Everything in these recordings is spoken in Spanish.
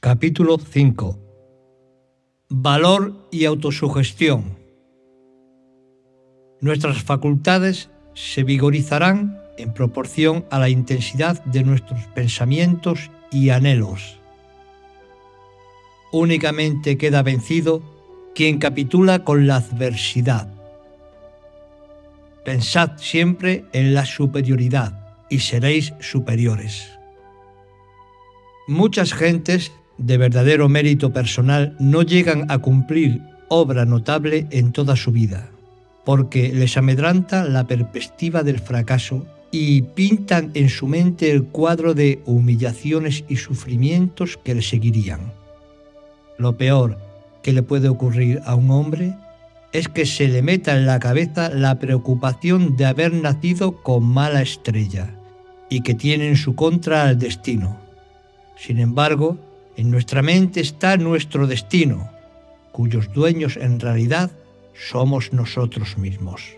Capítulo 5. Valor y autosugestión. Nuestras facultades se vigorizarán en proporción a la intensidad de nuestros pensamientos y anhelos. Únicamente queda vencido quien capitula con la adversidad. Pensad siempre en la superioridad y seréis superiores. Muchas gentes de verdadero mérito personal no llegan a cumplir obra notable en toda su vida, porque les amedranta la perspectiva del fracaso y pintan en su mente el cuadro de humillaciones y sufrimientos que le seguirían. Lo peor que le puede ocurrir a un hombre es que se le meta en la cabeza la preocupación de haber nacido con mala estrella y que tiene en su contra al destino. Sin embargo, en nuestra mente está nuestro destino, cuyos dueños en realidad somos nosotros mismos.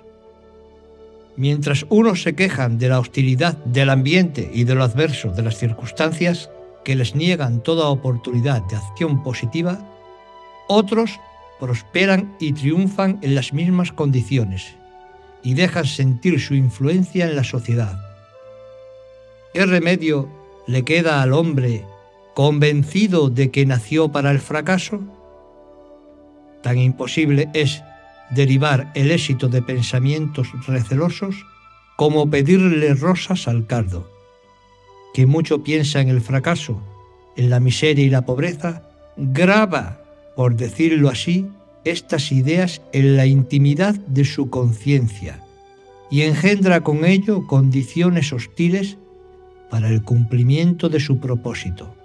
Mientras unos se quejan de la hostilidad del ambiente y de lo adverso de las circunstancias que les niegan toda oportunidad de acción positiva, otros prosperan y triunfan en las mismas condiciones y dejan sentir su influencia en la sociedad. ¿Qué remedio le queda al hombre convencido de que nació para el fracaso? Tan imposible es derivar el éxito de pensamientos recelosos como pedirle rosas al cardo. Quien mucho piensa en el fracaso, en la miseria y la pobreza, graba, por decirlo así, estas ideas en la intimidad de su conciencia y engendra con ello condiciones hostiles para el cumplimiento de su propósito.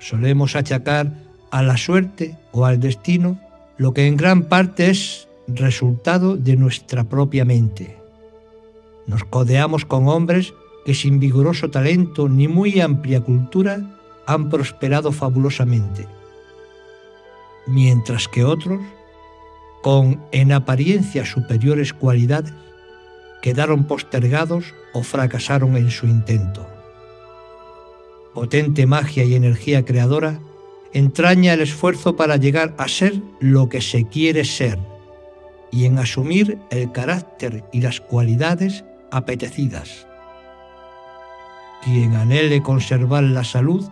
Solemos achacar a la suerte o al destino lo que en gran parte es resultado de nuestra propia mente. Nos codeamos con hombres que sin vigoroso talento ni muy amplia cultura han prosperado fabulosamente, mientras que otros, con en apariencia superiores cualidades, quedaron postergados o fracasaron en su intento. Potente magia y energía creadora entraña el esfuerzo para llegar a ser lo que se quiere ser y en asumir el carácter y las cualidades apetecidas. Quien anhele conservar la salud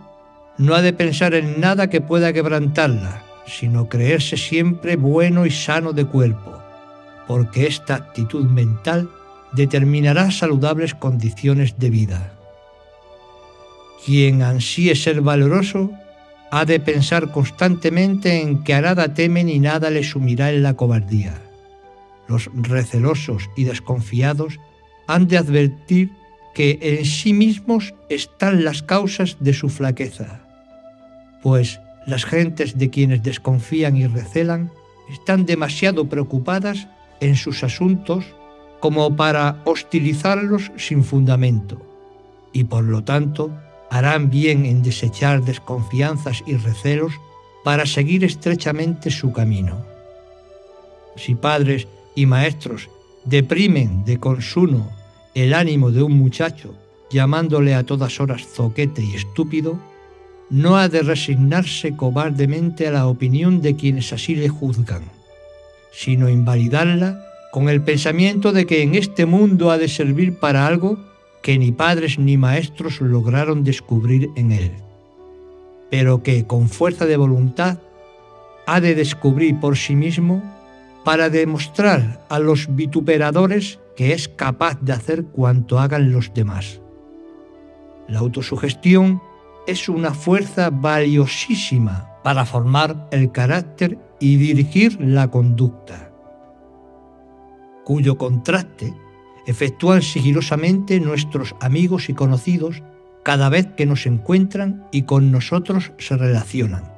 no ha de pensar en nada que pueda quebrantarla, sino creerse siempre bueno y sano de cuerpo, porque esta actitud mental determinará saludables condiciones de vida. Quien ansíe ser valeroso ha de pensar constantemente en que a nada teme ni nada le sumirá en la cobardía. Los recelosos y desconfiados han de advertir que en sí mismos están las causas de su flaqueza, pues las gentes de quienes desconfían y recelan están demasiado preocupadas en sus asuntos como para hostilizarlos sin fundamento, y por lo tanto harán bien en desechar desconfianzas y recelos para seguir estrechamente su camino. Si padres y maestros deprimen de consuno el ánimo de un muchacho, llamándole a todas horas zoquete y estúpido, no ha de resignarse cobardemente a la opinión de quienes así le juzgan, sino invalidarla con el pensamiento de que en este mundo ha de servir para algo que ni padres ni maestros lograron descubrir en él, pero que con fuerza de voluntad ha de descubrir por sí mismo para demostrar a los vituperadores que es capaz de hacer cuanto hagan los demás. La autosugestión es una fuerza valiosísima para formar el carácter y dirigir la conducta, cuyo contraste efectúan sigilosamente nuestros amigos y conocidos cada vez que nos encuentran y con nosotros se relacionan,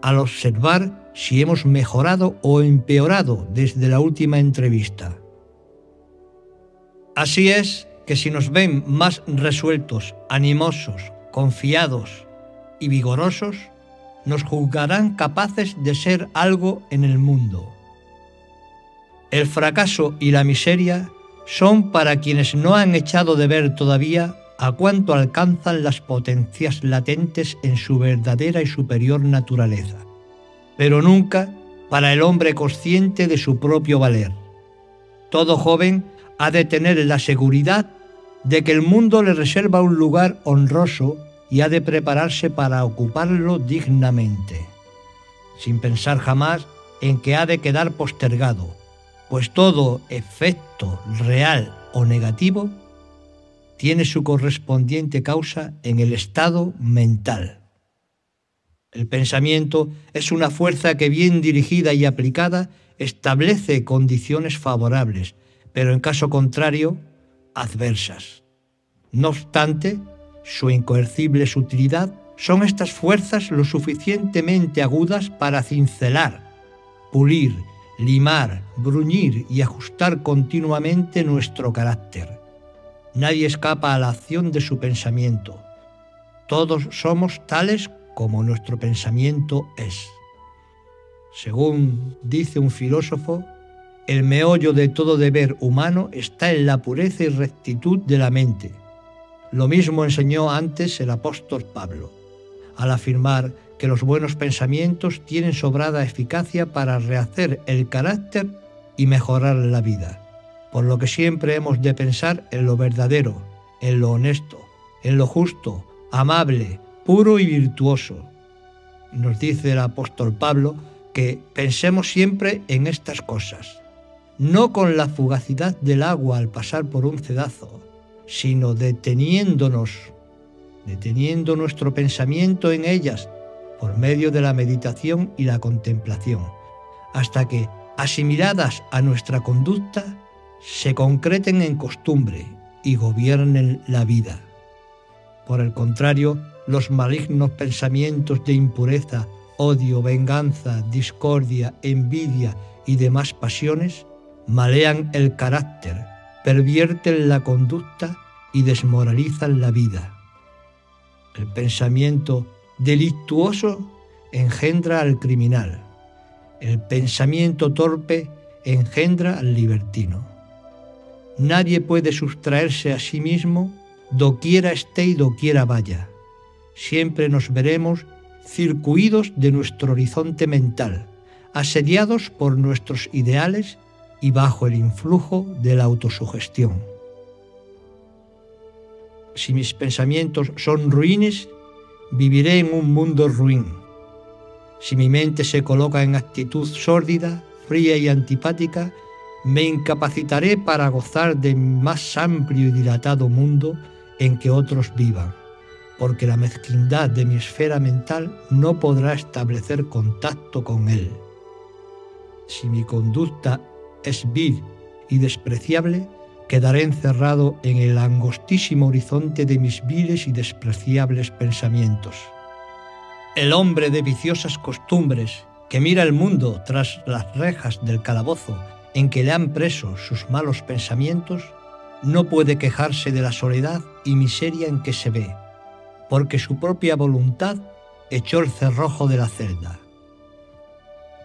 al observar si hemos mejorado o empeorado desde la última entrevista. Así es que si nos ven más resueltos, animosos, confiados y vigorosos, nos juzgarán capaces de ser algo en el mundo. El fracaso y la miseria son para quienes no han echado de ver todavía a cuánto alcanzan las potencias latentes en su verdadera y superior naturaleza, pero nunca para el hombre consciente de su propio valer. Todo joven ha de tener la seguridad de que el mundo le reserva un lugar honroso y ha de prepararse para ocuparlo dignamente, sin pensar jamás en que ha de quedar postergado, pues todo efecto real o negativo tiene su correspondiente causa en el estado mental. El pensamiento es una fuerza que, bien dirigida y aplicada, establece condiciones favorables, pero en caso contrario, adversas. No obstante, su incoercible sutilidad son estas fuerzas lo suficientemente agudas para cincelar, pulir, limar, bruñir y ajustar continuamente nuestro carácter. Nadie escapa a la acción de su pensamiento. Todos somos tales como nuestro pensamiento es. Según dice un filósofo, el meollo de todo deber humano está en la pureza y rectitud de la mente. Lo mismo enseñó antes el apóstol Pablo, al afirmar que los buenos pensamientos tienen sobrada eficacia para rehacer el carácter y mejorar la vida, por lo que siempre hemos de pensar en lo verdadero, en lo honesto, en lo justo, amable, puro y virtuoso. Nos dice el apóstol Pablo que pensemos siempre en estas cosas, no con la fugacidad del agua al pasar por un cedazo, sino deteniendo nuestro pensamiento en ellas por medio de la meditación y la contemplación, hasta que, asimiladas a nuestra conducta, se concreten en costumbre y gobiernen la vida. Por el contrario, los malignos pensamientos de impureza, odio, venganza, discordia, envidia y demás pasiones malean el carácter, pervierten la conducta y desmoralizan la vida. El pensamiento delictuoso engendra al criminal. El pensamiento torpe engendra al libertino. Nadie puede sustraerse a sí mismo doquiera esté y doquiera vaya. Siempre nos veremos circuidos de nuestro horizonte mental, asediados por nuestros ideales y bajo el influjo de la autosugestión. Si mis pensamientos son ruines, viviré en un mundo ruin. Si mi mente se coloca en actitud sórdida, fría y antipática, me incapacitaré para gozar de más amplio y dilatado mundo en que otros vivan, porque la mezquindad de mi esfera mental no podrá establecer contacto con él. Si mi conducta es vil y despreciable, quedaré encerrado en el angostísimo horizonte de mis viles y despreciables pensamientos. El hombre de viciosas costumbres, que mira el mundo tras las rejas del calabozo en que le han preso sus malos pensamientos, no puede quejarse de la soledad y miseria en que se ve, porque su propia voluntad echó el cerrojo de la celda.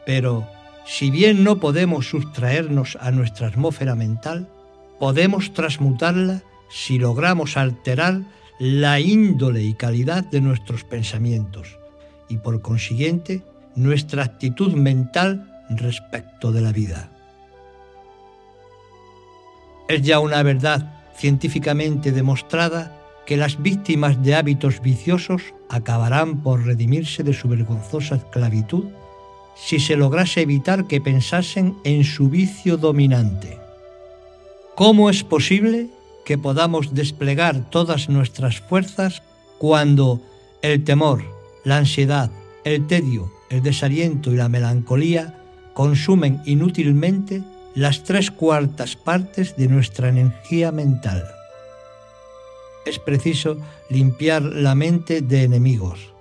Pero, si bien no podemos sustraernos a nuestra atmósfera mental, podemos transmutarla si logramos alterar la índole y calidad de nuestros pensamientos y, por consiguiente, nuestra actitud mental respecto de la vida. Es ya una verdad científicamente demostrada que las víctimas de hábitos viciosos acabarán por redimirse de su vergonzosa esclavitud si se lograse evitar que pensasen en su vicio dominante. ¿Cómo es posible que podamos desplegar todas nuestras fuerzas cuando el temor, la ansiedad, el tedio, el desaliento y la melancolía consumen inútilmente las 3/4 partes de nuestra energía mental? Es preciso limpiar la mente de enemigos,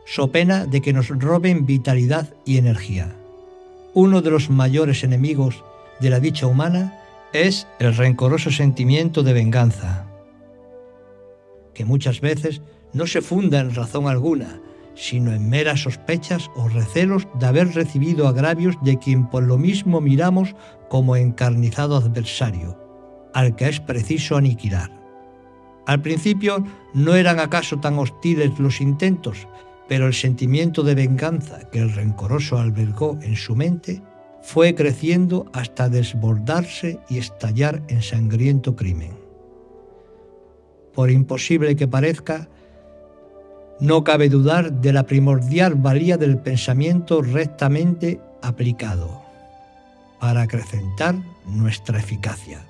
so pena de que nos roben vitalidad y energía. Uno de los mayores enemigos de la dicha humana es el rencoroso sentimiento de venganza, que muchas veces no se funda en razón alguna, sino en meras sospechas o recelos de haber recibido agravios de quien por lo mismo miramos como encarnizado adversario, al que es preciso aniquilar. Al principio no eran acaso tan hostiles los intentos, pero el sentimiento de venganza que el rencoroso albergó en su mente fue creciendo hasta desbordarse y estallar en sangriento crimen. Por imposible que parezca, no cabe dudar de la primordial valía del pensamiento rectamente aplicado para acrecentar nuestra eficacia.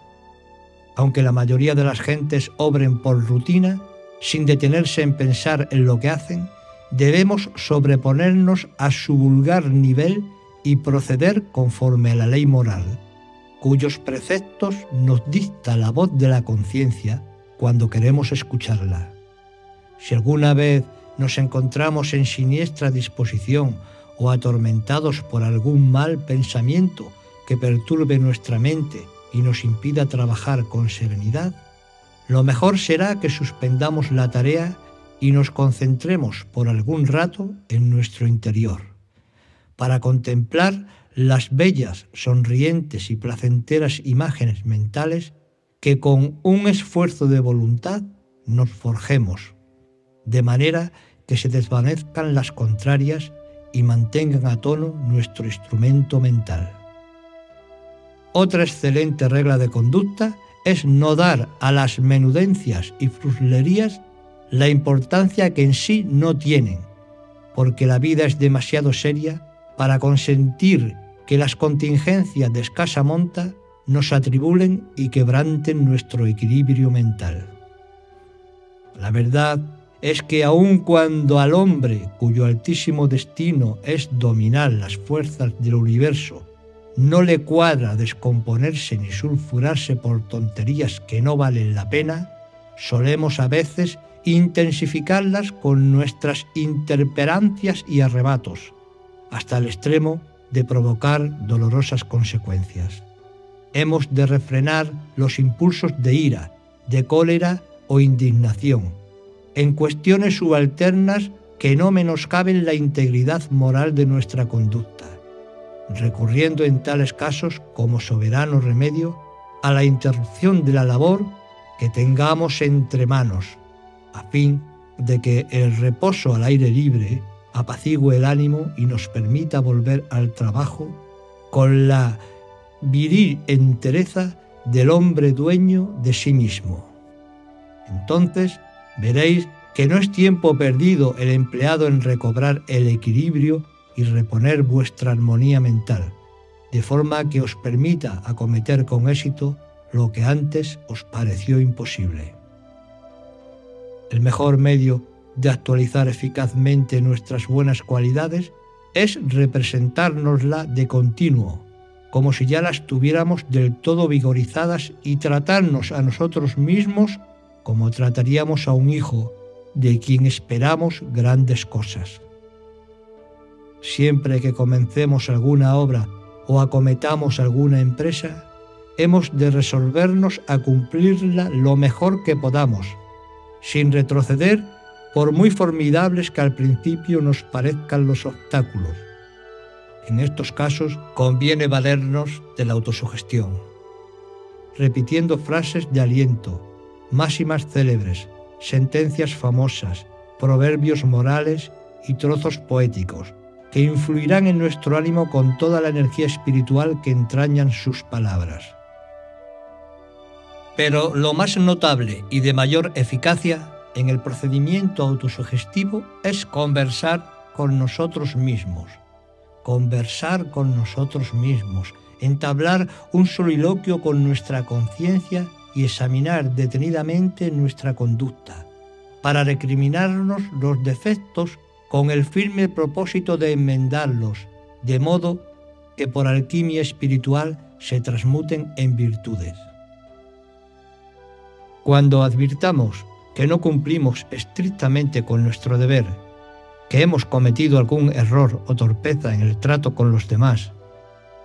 Aunque la mayoría de las gentes obren por rutina, sin detenerse en pensar en lo que hacen, debemos sobreponernos a su vulgar nivel y proceder conforme a la ley moral, cuyos preceptos nos dicta la voz de la conciencia cuando queremos escucharla. Si alguna vez nos encontramos en siniestra disposición o atormentados por algún mal pensamiento que perturbe nuestra mente y nos impida trabajar con serenidad, lo mejor será que suspendamos la tarea y nos concentremos por algún rato en nuestro interior, para contemplar las bellas, sonrientes y placenteras imágenes mentales que con un esfuerzo de voluntad nos forjemos, de manera que se desvanezcan las contrarias y mantengan a tono nuestro instrumento mental. Otra excelente regla de conducta es no dar a las menudencias y fruslerías la importancia que en sí no tienen, porque la vida es demasiado seria para consentir que las contingencias de escasa monta nos atribulen y quebranten nuestro equilibrio mental. La verdad es que aun cuando al hombre cuyo altísimo destino es dominar las fuerzas del universo no le cuadra descomponerse ni sulfurarse por tonterías que no valen la pena, solemos a veces intensificarlas con nuestras interperancias y arrebatos, hasta el extremo de provocar dolorosas consecuencias. Hemos de refrenar los impulsos de ira, de cólera o indignación, en cuestiones subalternas que no menoscaben la integridad moral de nuestra conducta, recurriendo en tales casos como soberano remedio a la interrupción de la labor que tengamos entre manos, a fin de que el reposo al aire libre apacigüe el ánimo y nos permita volver al trabajo con la viril entereza del hombre dueño de sí mismo. Entonces veréis que no es tiempo perdido el empleado en recobrar el equilibrio y reponer vuestra armonía mental, de forma que os permita acometer con éxito lo que antes os pareció imposible. El mejor medio de actualizar eficazmente nuestras buenas cualidades es representárnosla de continuo, como si ya las tuviéramos del todo vigorizadas, y tratarnos a nosotros mismos como trataríamos a un hijo de quien esperamos grandes cosas. Siempre que comencemos alguna obra o acometamos alguna empresa, hemos de resolvernos a cumplirla lo mejor que podamos, sin retroceder por muy formidables que al principio nos parezcan los obstáculos. En estos casos conviene valernos de la autosugestión, repitiendo frases de aliento, máximas célebres, sentencias famosas, proverbios morales y trozos poéticos, que influirán en nuestro ánimo con toda la energía espiritual que entrañan sus palabras. Pero lo más notable y de mayor eficacia en el procedimiento autosugestivo es conversar con nosotros mismos. Conversar con nosotros mismos, entablar un soliloquio con nuestra conciencia y examinar detenidamente nuestra conducta, para recriminarnos los defectos con el firme propósito de enmendarlos, de modo que por alquimia espiritual se transmuten en virtudes. Cuando advirtamos que no cumplimos estrictamente con nuestro deber, que hemos cometido algún error o torpeza en el trato con los demás,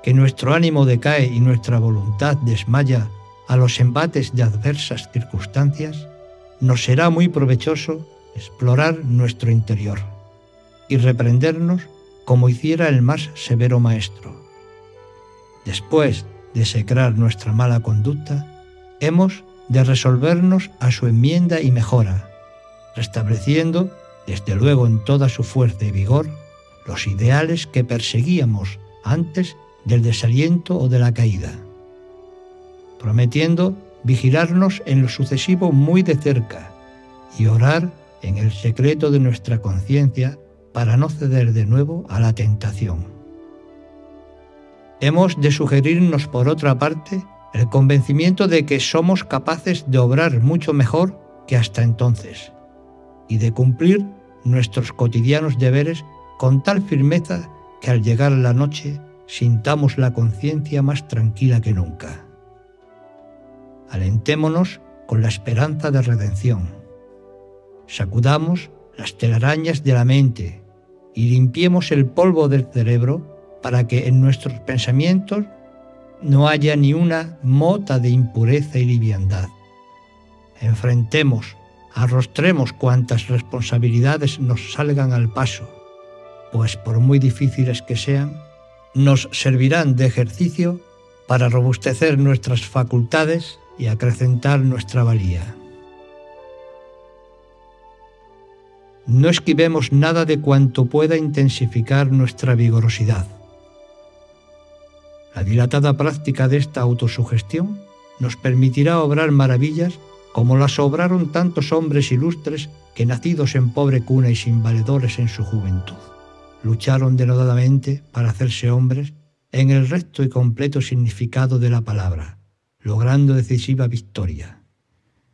que nuestro ánimo decae y nuestra voluntad desmaya a los embates de adversas circunstancias, nos será muy provechoso explorar nuestro interior y reprendernos como hiciera el más severo maestro. Después de execrar nuestra mala conducta, hemos de resolvernos a su enmienda y mejora, restableciendo, desde luego en toda su fuerza y vigor, los ideales que perseguíamos antes del desaliento o de la caída, prometiendo vigilarnos en lo sucesivo muy de cerca y orar en el secreto de nuestra conciencia para no ceder de nuevo a la tentación. Hemos de sugerirnos, por otra parte, el convencimiento de que somos capaces de obrar mucho mejor que hasta entonces y de cumplir nuestros cotidianos deberes con tal firmeza que al llegar la noche sintamos la conciencia más tranquila que nunca. Alentémonos con la esperanza de redención. Sacudamos las telarañas de la mente y limpiemos el polvo del cerebro para que en nuestros pensamientos no haya ni una mota de impureza y liviandad. Enfrentemos, arrostremos cuantas responsabilidades nos salgan al paso, pues por muy difíciles que sean, nos servirán de ejercicio para robustecer nuestras facultades y acrecentar nuestra valía. No esquivemos nada de cuanto pueda intensificar nuestra vigorosidad. La dilatada práctica de esta autosugestión nos permitirá obrar maravillas como las obraron tantos hombres ilustres que, nacidos en pobre cuna y sin valedores en su juventud, lucharon denodadamente para hacerse hombres en el recto y completo significado de la palabra, logrando decisiva victoria.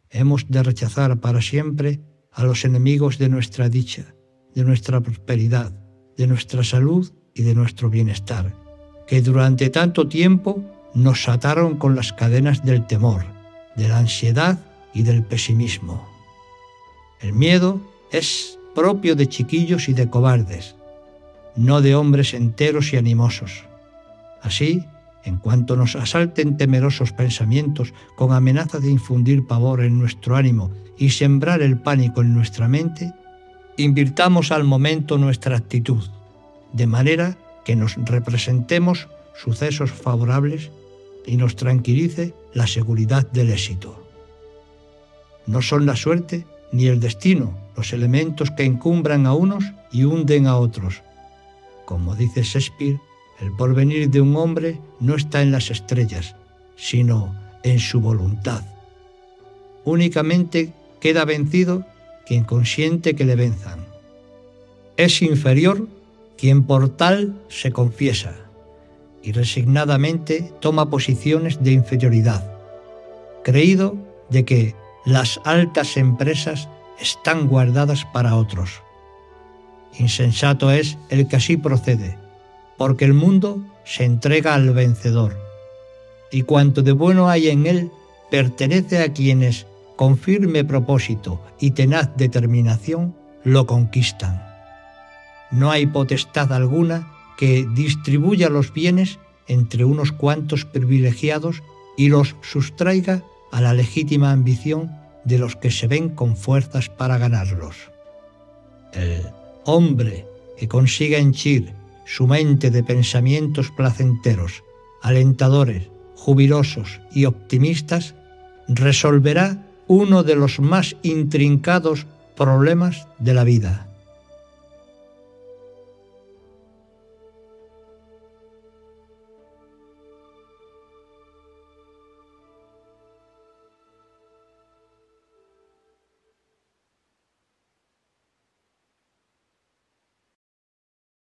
Hemos de rechazar para siempre a los enemigos de nuestra dicha, de nuestra prosperidad, de nuestra salud y de nuestro bienestar, que durante tanto tiempo nos ataron con las cadenas del temor, de la ansiedad y del pesimismo. El miedo es propio de chiquillos y de cobardes, no de hombres enteros y animosos. Así, en cuanto nos asalten temerosos pensamientos con amenaza de infundir pavor en nuestro ánimo y sembrar el pánico en nuestra mente, invirtamos al momento nuestra actitud, de manera que nos representemos sucesos favorables y nos tranquilice la seguridad del éxito. No son la suerte ni el destino los elementos que encumbran a unos y hunden a otros. Como dice Shakespeare, el porvenir de un hombre no está en las estrellas, sino en su voluntad. Únicamente queda vencido quien consiente que le venzan. Es inferior quien por tal se confiesa y resignadamente toma posiciones de inferioridad, creído de que las altas empresas están guardadas para otros. Insensato es el que así procede, porque el mundo se entrega al vencedor, y cuanto de bueno hay en él pertenece a quienes, con firme propósito y tenaz determinación, lo conquistan. No hay potestad alguna que distribuya los bienes entre unos cuantos privilegiados y los sustraiga a la legítima ambición de los que se ven con fuerzas para ganarlos. El hombre que consiga henchir su mente de pensamientos placenteros, alentadores, jubilosos y optimistas, resolverá uno de los más intrincados problemas de la vida,